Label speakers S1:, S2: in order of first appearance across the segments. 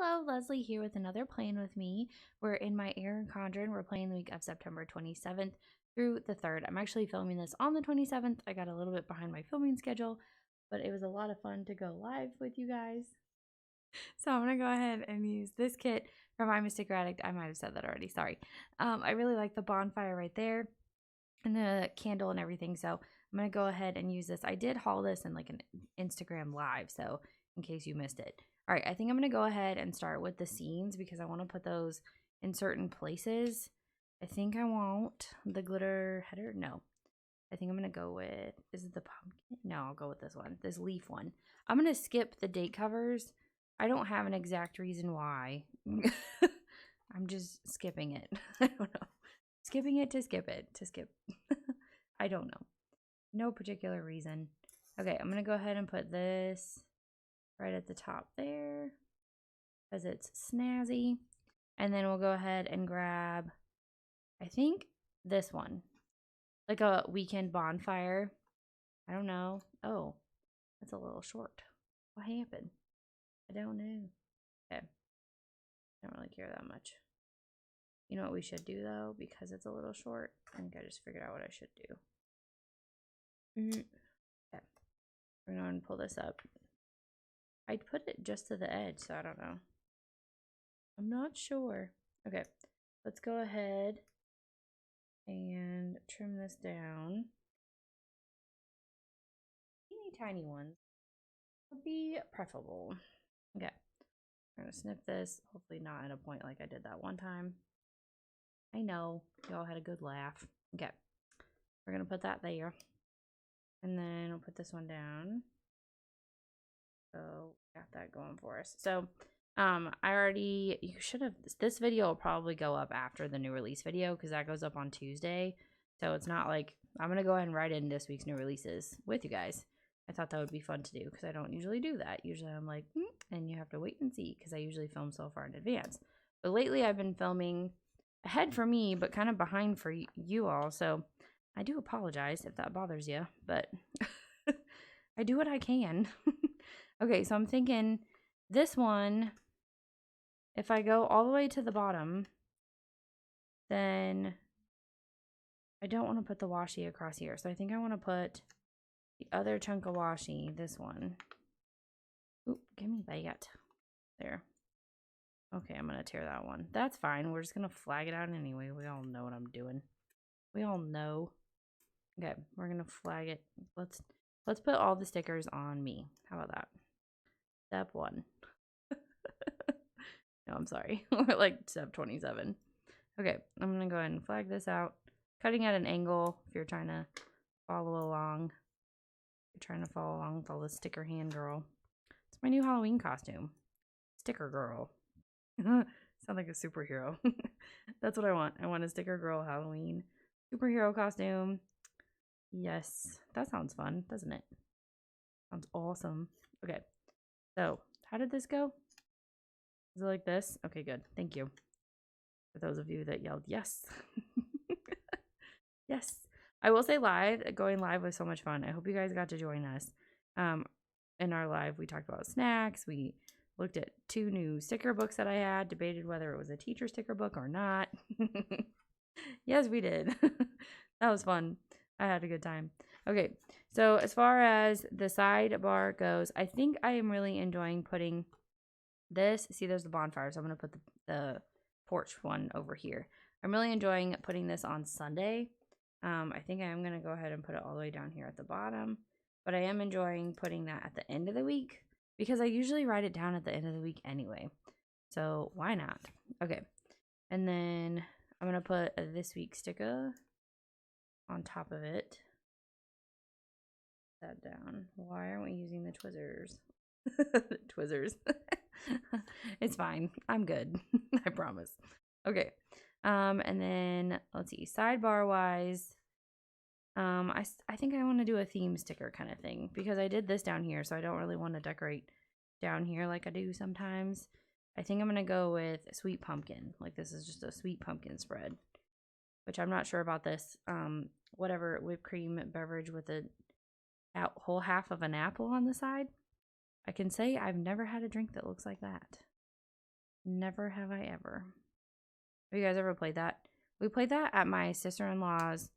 S1: Hello, Leslie here with another Plan With Me. We're in my Erin Condren. We're playing the week of September 27th through the 3rd. I'm actually filming this on the 27th. I got a little bit behind my filming schedule, but it was a lot of fun to go live with you guys. So I'm going to go ahead and use this kit from Imastickeraddict. I might have said that already, sorry. I really like the bonfire right there and the candle and everything, so I'm going to go ahead and use this. I did haul this in like an Instagram live, so in case you missed it. All right, I think I'm going to go ahead and start with the scenes because I want to put those in certain places. I think I want the glitter header. No, I think I'm going to go with, is it the pumpkin? No, I'll go with this one, this leaf one. I'm going to skip the date covers. I don't have an exact reason why. I'm just skipping it. I don't know. Skipping it to skip it to skip. I don't know. No particular reason. Okay, I'm going to go ahead and put this right at the top there because it's snazzy. And then we'll go ahead and grab, I think, this one. Like a weekend bonfire. I don't know. Oh, that's a little short. What happened? I don't know. Okay. I don't really care that much. You know what we should do though? Because it's a little short. I think I just figured out what I should do. Okay. We're going to pull this up. I'd put it just to the edge, so I don't know. I'm not sure. Okay, let's go ahead and trim this down. Teeny tiny ones would be preferable. Okay, I'm gonna snip this. Hopefully not at a point like I did that one time. I know, y'all had a good laugh. Okay, we're gonna put that there. And then we'll put this one down. So got that going for us. So you should have, this video will probably go up after the new release video because that goes up on Tuesday. So it's not like, I'm going to go ahead and write in this week's new releases with you guys. I thought that would be fun to do because I don't usually do that. Usually I'm like, and you have to wait and see because I usually film so far in advance. But lately I've been filming ahead for me, but kind of behind for you all. So I do apologize if that bothers you, but I do what I can. Okay, so I'm thinking this one, if I go all the way to the bottom, then I don't want to put the washi across here. So I think I want to put the other chunk of washi, this one. Oop, give me that. There. Okay, I'm going to tear that one. That's fine. We're just going to flag it out anyway. We all know what I'm doing. We all know. Okay, we're going to flag it. Let's put all the stickers on me. How about that? Step 1. No, I'm sorry. We're like step 27. Okay, I'm going to go ahead and flag this out. Cutting at an angle if you're trying to follow along. You're trying to follow along with all the sticker hand girl. It's my new Halloween costume. Sticker girl. Sound like a superhero. That's what I want. I want a sticker girl Halloween superhero costume. Yes, that sounds fun, doesn't it? Sounds awesome. Okay, so how did this go? Is it like this? Okay, good. Thank you. For those of you that yelled yes. Yes. I will say going live was so much fun. I hope you guys got to join us. In our live, we talked about snacks. We looked at 2 new sticker books that I had, debated whether it was a teacher sticker book or not. Yes, we did. That was fun. I had a good time. Okay, so as far as the sidebar goes, I think I am really enjoying putting this. See, there's the bonfire, so I'm going to put the porch one over here. I'm really enjoying putting this on Sunday. I think I am going to go ahead and put it all the way down here at the bottom, but I am enjoying putting that at the end of the week because I usually write it down at the end of the week anyway. So why not? Okay, and then I'm going to put a this week sticker on top of it. That down. Why aren't we using the Twizzlers? Twizzlers. It's fine. I'm good. I promise. Okay. And then let's see. Sidebar wise, I think I want to do a theme sticker kind of thing because I did this down here, so I don't really want to decorate down here like I do sometimes. I think I'm gonna go with sweet pumpkin. Like this is just a sweet pumpkin spread, which I'm not sure about this. Whatever whipped cream beverage with a whole half of an apple on the side. I can say I've never had a drink that looks like that. Never Have I Ever. Have you guys ever played that? We played that at my sister-in-law's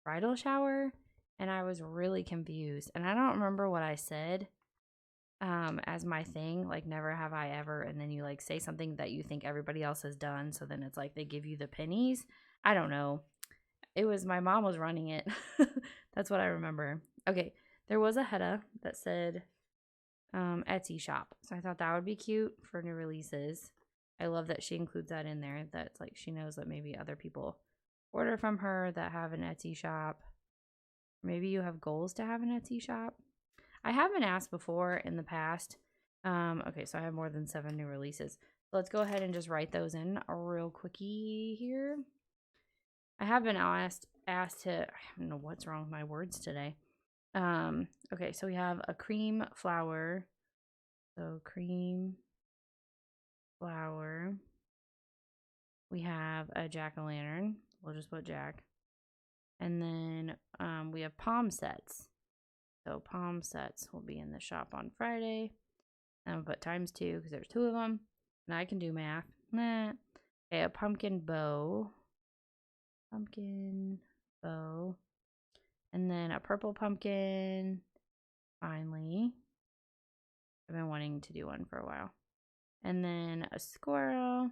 S1: bridal shower, and I was really confused. And I don't remember what I said as my thing, like never have I ever, and then you like say something that you think everybody else has done, so then it's like they give you the pennies. I don't know. It was my mom was running it. That's what I remember. Okay, there was a header that said Etsy shop, so I thought that would be cute for new releases. I love that she includes that in there. That's like she knows that maybe other people order from her that have an Etsy shop. Maybe you have goals to have an Etsy shop. I have been asked before in the past. Okay, so I have more than 7 new releases. So let's go ahead and just write those in a real quickie here. I have been asked to, I don't know what's wrong with my words today. Okay, so we have a cream flower. So cream flower. We have a jack-o'-lantern. We'll just put Jack. And then we have palm sets. So palm sets will be in the shop on Friday. And we'll put times 2 because there's 2 of them. And I can do math. Nah. Okay, a pumpkin bow. Pumpkin bow. And then a purple pumpkin. Finally. I've been wanting to do one for a while. And then a squirrel.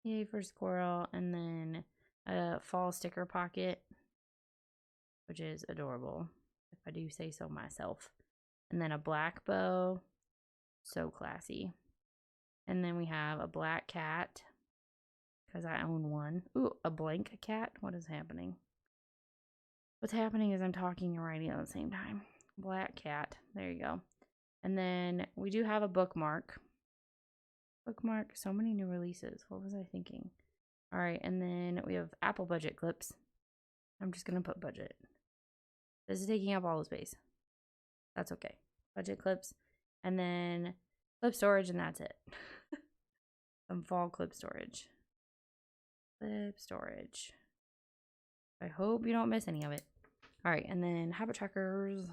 S1: Yay for squirrel. And then a fall sticker pocket, which is adorable, if I do say so myself. And then a black bow. So classy. And then we have a black cat, because I own one. Ooh, a blank cat. What is happening? What's happening is I'm talking and writing at the same time. Black cat. There you go. And then we do have a bookmark. Bookmark. So many new releases. What was I thinking? All right. And then we have Apple budget clips. I'm just going to put budget. This is taking up all the space. That's okay. Budget clips. And then clip storage, and that's it. Some fall clip storage. Clip storage. I hope you don't miss any of it. All right, and then habit trackers.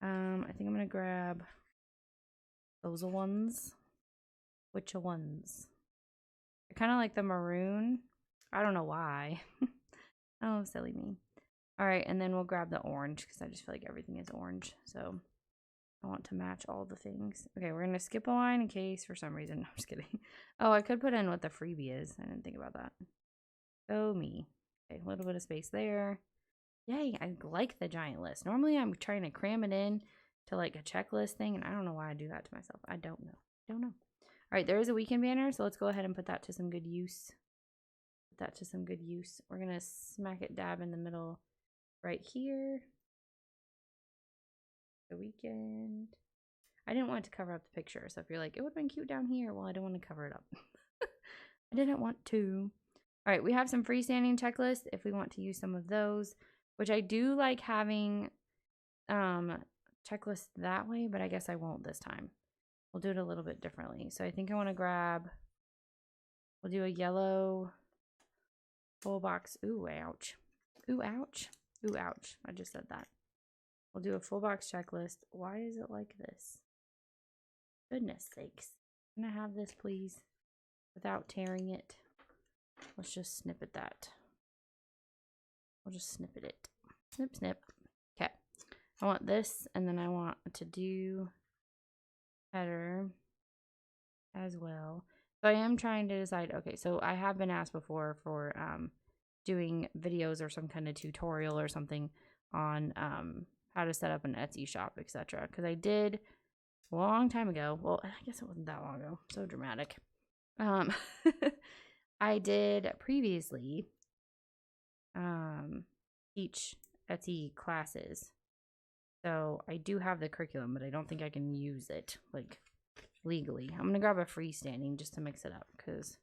S1: I think I'm gonna grab those ones. Which ones? I kind of like the maroon. I don't know why. Oh, silly me. All right, and then we'll grab the orange because I just feel like everything is orange. So I want to match all the things. Okay, we're gonna skip a line in case for some reason. I'm just kidding. Oh, I could put in what the freebie is. I didn't think about that. Oh, me. Okay, a little bit of space there. Yay, I like the giant list. Normally I'm trying to cram it in to like a checklist thing, and I don't know why I do that to myself. I don't know. All right, there is a weekend banner, so let's go ahead and put that to some good use. We're gonna smack it dab in the middle right here. The weekend. I didn't want it to cover up the picture, so if you're like, it would have been cute down here, well, I don't want to cover it up. I didn't want to. All right, we have some freestanding checklists if we want to use some of those, which I do like having checklists that way, but I guess I won't this time. We'll do it a little bit differently. So I think I want to grab, we'll do a yellow full box. Ooh, ouch. Ooh, ouch. Ooh, ouch. I just said that. We'll do a full box checklist. Why is it like this? Goodness sakes. Can I have this, please? Without tearing it. Let's just snippet that. We'll just snippet it. Snip, snip. Okay. I want this, and then I want to do header as well. So I am trying to decide. Okay, so I have been asked before for doing videos or some kind of tutorial or something on how to set up an Etsy shop, etc. Because I did a long time ago. Well, I guess it wasn't that long ago. So dramatic. I did previously teach Etsy classes. So I do have the curriculum, but I don't think I can use it like legally. I'm going to grab a freestanding just to mix it up because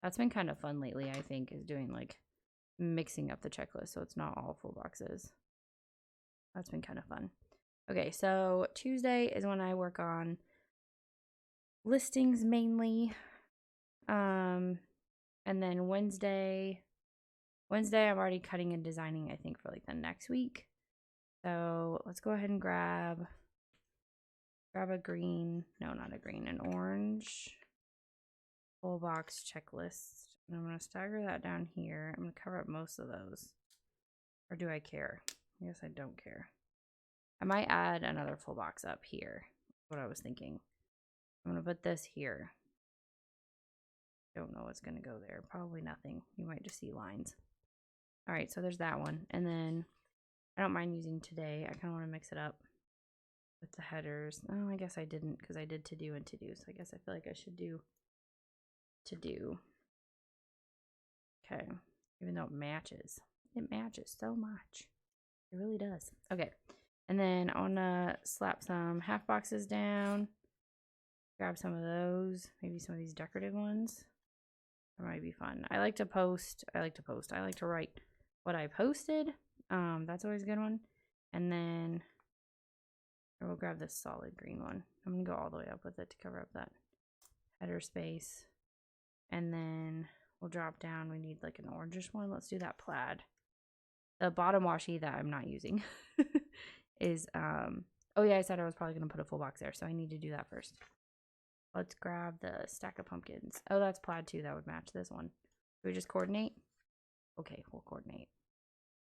S1: that's been kind of fun lately, I think, is doing like mixing up the checklist so it's not all full boxes. That's been kind of fun. Okay, so Tuesday is when I work on listings mainly. And then Wednesday I'm already cutting and designing, I think, for like the next week. So let's go ahead and grab a green, no, not a green, an orange. full box checklist. And I'm going to stagger that down here. I'm going to cover up most of those. Or do I care? I guess I don't care. I might add another full box up here. That's what I was thinking. I'm going to put this here. Don't know what's going to go there. Probably nothing. You might just see lines. All right, so there's that one. And then I don't mind using today. I kind of want to mix it up with the headers. Oh, I guess I didn't because I did to do and to do. So I guess I feel like I should do to do. Okay, even though it matches so much. It really does. Okay, and then I want to slap some half boxes down. Grab some of those. Maybe some of these decorative ones. That might be fun. I like to post. I like to write what I posted. That's always a good one. And then I will grab this solid green one. I'm gonna go all the way up with it to cover up that header space. And then we'll drop down. We need like an orangish one. Let's do that plaid. The bottom washi that I'm not using is oh yeah, I said I was probably gonna put a full box there, so I need to do that first. Let's grab the stack of pumpkins. Oh, that's plaid too. That would match this one. Do we just coordinate? Okay, we'll coordinate.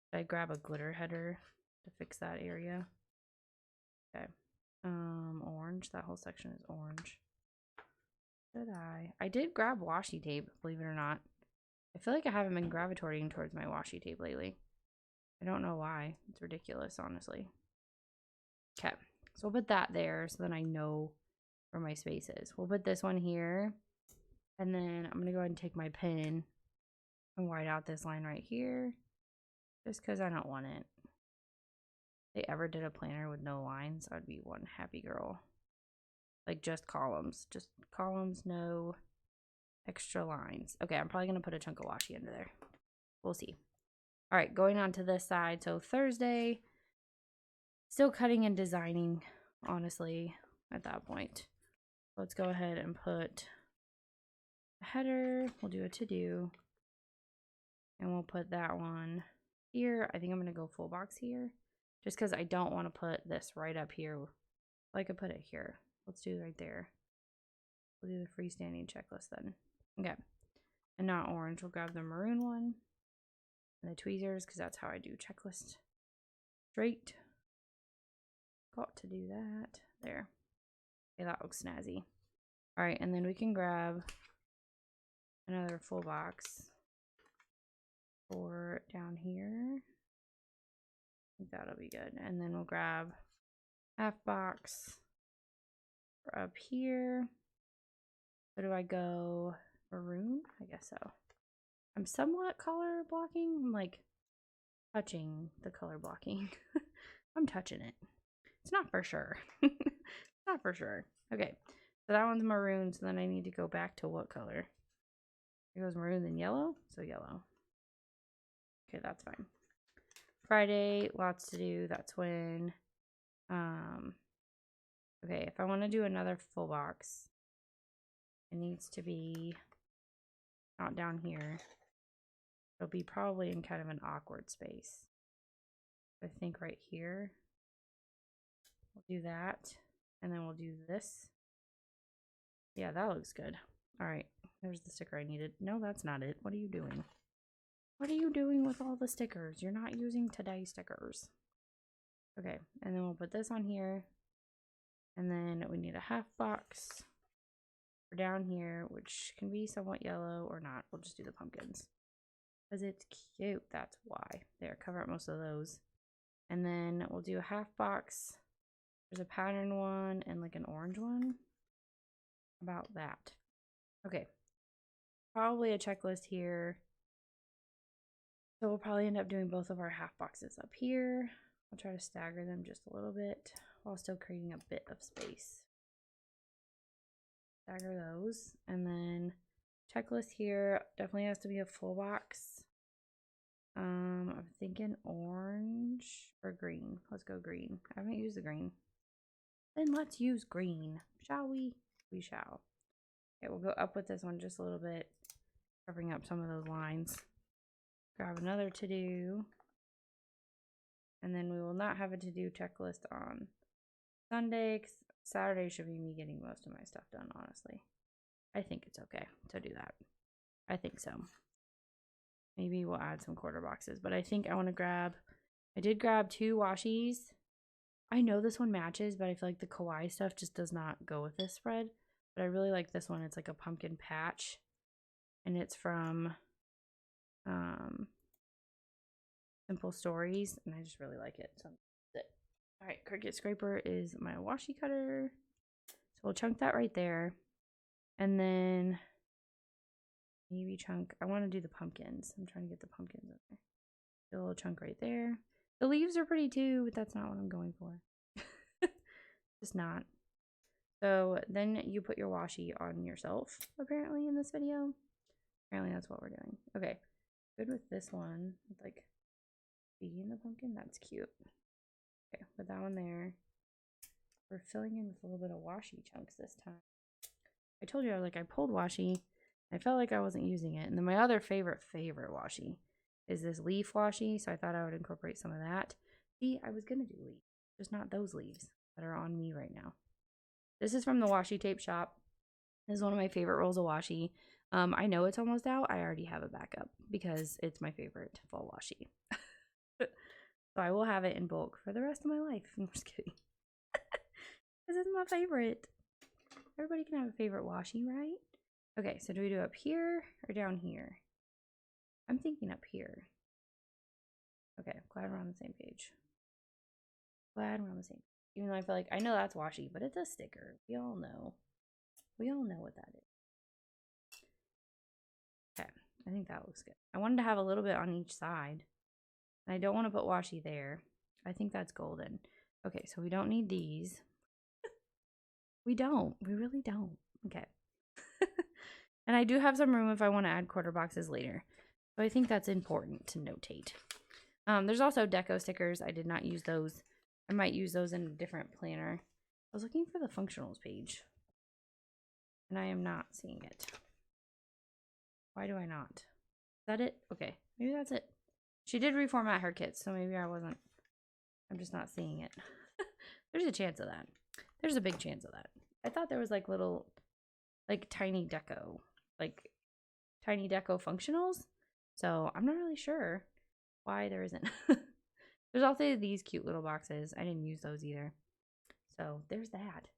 S1: Should I grab a glitter header to fix that area? Okay. Orange. That whole section is orange. Did I? I did grab washi tape, believe it or not. I feel like I haven't been gravitating towards my washi tape lately. I don't know why. It's ridiculous, honestly. Okay. So we'll put that there so then I know where my space is. We'll put this one here. And then I'm going to go ahead and take my pen and white out this line right here. Just because I don't want it. If they ever did a planner with no lines, I'd be one happy girl. Like just columns. Just columns, no extra lines. Okay, I'm probably going to put a chunk of washi under there. We'll see. All right, going on to this side. So Thursday, still cutting and designing, honestly, at that point. Let's go ahead and put a header. We'll do a to-do. And we'll put that one here. I think I'm going to go full box here. Just because I don't want to put this right up here. I could put it here. Let's do it right there. We'll do the freestanding checklist then. Okay. And not orange. We'll grab the maroon one. And the tweezers, because that's how I do checklist. Straight. Got to do that. There. Okay, that looks snazzy. Alright, and then we can grab another full box for down here. I think that'll be good. And then we'll grab half box for up here. So do I go maroon? I guess so. I'm somewhat color blocking. I'm like touching the color blocking. I'm touching it. It's not for sure. It's not for sure. Okay, so that one's maroon. So then I need to go back to what color? It goes maroon then yellow. So yellow. Okay, that's fine. Friday, lots to do. That's when. Okay, if I want to do another full box, it needs to be not down here. It'll be probably in kind of an awkward space. I think right here. We'll do that. And then we'll do this. Yeah, that looks good. All right, there's the sticker I needed. No, that's not it. What are you doing? What are you doing with all the stickers? You're not using today stickers. Okay, and then we'll put this on here. And then we need a half box for down here, which can be somewhat yellow or not. We'll just do the pumpkins. Because it's cute, that's why. There, cover up most of those. And then we'll do a half box. There's a pattern one and like an orange one. About that. Okay. Probably a checklist here. So we'll probably end up doing both of our half boxes up here. I'll try to stagger them just a little bit while still creating a bit of space. Stagger those. And then checklist here definitely has to be a full box. I'm thinking orange or green. Let's go green. I haven't used the green. Then let's use green. Shall we? We shall. Okay, we'll go up with this one just a little bit, covering up some of those lines. Grab another to-do. And then we will not have a to-do checklist on Sunday, 'cause Saturday should be me getting most of my stuff done, honestly. I think it's okay to do that. I think so. Maybe we'll add some quarter boxes, but I think I want to grab, I did grab 2 washies. I know this one matches, but I feel like the kawaii stuff just does not go with this spread. But I really like this one. It's like a pumpkin patch, and it's from Simple Stories, and I just really like it. So that's it. All right, Cricut Scraper is my washi cutter. So we'll chunk that right there. And then maybe chunk, I want to do the pumpkins. I'm trying to get the pumpkins in there. Do a little chunk right there. The leaves are pretty too, but that's not what I'm going for. Just not. So then you put your washi on yourself, apparently, in this video. Apparently that's what we're doing. Okay, good with this one. With like bee in the pumpkin, that's cute. Okay, put that one there. We're filling in with a little bit of washi chunks this time. I told you, I pulled washi. I felt like I wasn't using it. And then my other favorite washi is this leaf washi. So I thought I would incorporate some of that. See, I was going to do leaves, just not those leaves that are on me right now. This is from the washi tape shop. This is one of my favorite rolls of washi. I know it's almost out. I already have a backup because it's my favorite fall washi. So I will have it in bulk for the rest of my life. I'm just kidding. This is my favorite. Everybody can have a favorite washi, right? Okay, so do we do up here or down here? I'm thinking up here. Okay, glad we're on the same page. Glad we're on the same page. Even though I feel like, I know that's washi, but it's a sticker. We all know. We all know what that is. Okay, I think that looks good. I wanted to have a little bit on each side. And I don't want to put washi there. I think that's golden. Okay, so we don't need these. We don't. We really don't. Okay. And I do have some room if I want to add quarter boxes later. So I think that's important to notate. There's also deco stickers. I did not use those. I might use those in a different planner. I was looking for the functionals page, and I am not seeing it. Why do I not? Is that it? Okay, maybe that's it. She did reformat her kits, so maybe I wasn't. I'm just not seeing it. There's a chance of that. There's a big chance of that. I thought there was like little, like tiny deco functionals. So I'm not really sure why there isn't. There's also these cute little boxes. I didn't use those either. So there's that.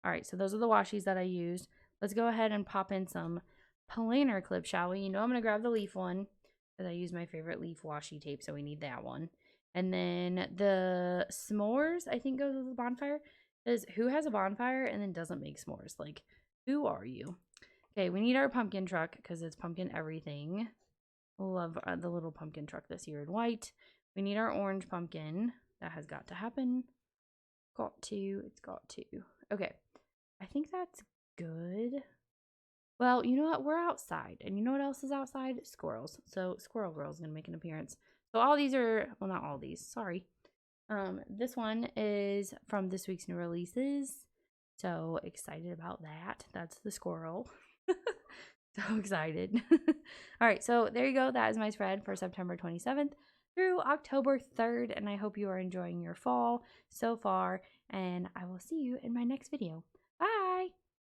S1: All right, so those are the washies that I used. Let's go ahead and pop in some planer clips, shall we? You know I'm going to grab the leaf one because I use my favorite leaf washi tape, so we need that one. And then the s'mores, I think, goes with the bonfire. Because who has a bonfire and then doesn't make s'mores? Like, who are you? Okay, we need our pumpkin truck because it's pumpkin everything. Love the little pumpkin truck this year in white. We need our orange pumpkin. That has got to happen. It's got to. Okay, I think that's good. Well, you know what? We're outside. And you know what else is outside? Squirrels. So Squirrel Girl's going to make an appearance. So all these are, well, not all these. Sorry. This one is from this week's new releases. So excited about that. That's the squirrel. So excited. All right, so there you go. That is my spread for September 27th through October 3rd. And I hope you are enjoying your fall so far. And I will see you in my next video.